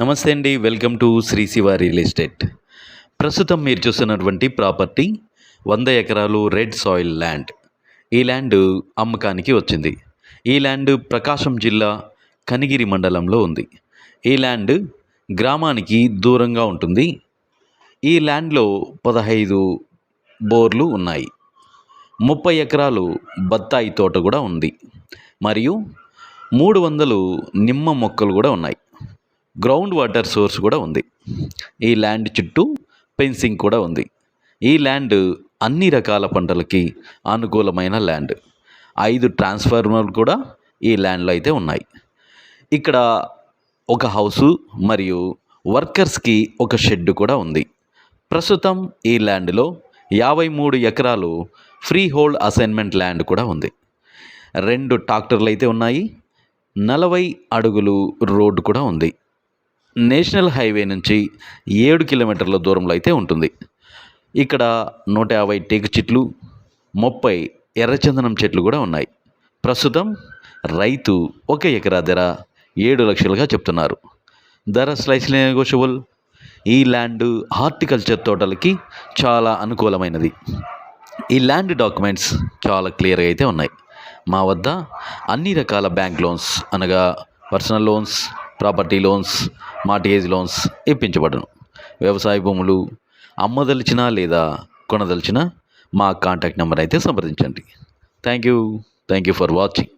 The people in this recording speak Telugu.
నమస్తే అండి. Welcome to Shri Shiva real estate. ప్రస్తుతం మీరు చూస్తున్నటువంటి ప్రాపర్టీ 100 ఎకరాలు రెడ్ సాయిల్ ల్యాండ్. ఈ ల్యాండ్ అమ్మకానికి వచ్చింది. ఈ ల్యాండ్ ప్రకాశం జిల్లా కనిగిరి మండలంలో ఉంది. ఈ ల్యాండ్ గ్రామానికి దూరంగా ఉంటుంది. ఈ ల్యాండ్లో 15 బోర్లు ఉన్నాయి. 30 ఎకరాలు బత్తాయి తోట కూడా ఉంది. మరియు 300 నిమ్మ మొక్కలు కూడా ఉన్నాయి. గ్రౌండ్ వాటర్ సోర్స్ కూడా ఉంది. ఈ ల్యాండ్ చుట్టూ ఫెన్సింగ్ కూడా ఉంది. ఈ ల్యాండ్ అన్ని రకాల పంటలకి అనుకూలమైన ల్యాండ్. 5 ట్రాన్స్ఫార్మర్లు కూడా ఈ ల్యాండ్లో అయితే ఉన్నాయి. ఇక్కడ ఒక హౌసు మరియు వర్కర్స్కి ఒక షెడ్ కూడా ఉంది. ప్రస్తుతం ఈ ల్యాండ్లో 53 ఎకరాలు ఫ్రీ హోల్డ్ అసైన్మెంట్ ల్యాండ్ కూడా ఉంది. 2 ట్రాక్టర్లు అయితే ఉన్నాయి. 40 అడుగులు రోడ్డు కూడా ఉంది. నేషనల్ హైవే నుంచి 7 కిలోమీటర్ల దూరంలో అయితే ఉంటుంది. ఇక్కడ 150 టేకు చెట్లు, 30 ఎర్రచందనం చెట్లు కూడా ఉన్నాయి. ప్రస్తుతం రైతు 1 ఎకరా ధర 7 లక్షలుగా చెప్తున్నారు. ధర స్లైస్లీ నెగోషియబుల్. ఈ ల్యాండ్ హార్టికల్చర్ తోటలకి చాలా అనుకూలమైనది. ఈ ల్యాండ్ డాక్యుమెంట్స్ చాలా క్లియర్గా అయితే ఉన్నాయి. మా వద్ద అన్ని రకాల బ్యాంక్ లోన్స్ అనగా personal loans, property loans, mortgage loans ఇప్పించబడును. వ్యవసాయ భూములు అమ్మదలిచిన లేదా కొనదలిచిన మా కాంటాక్ట్ నెంబర్ అయితే సంప్రదించండి. Thank you for watching.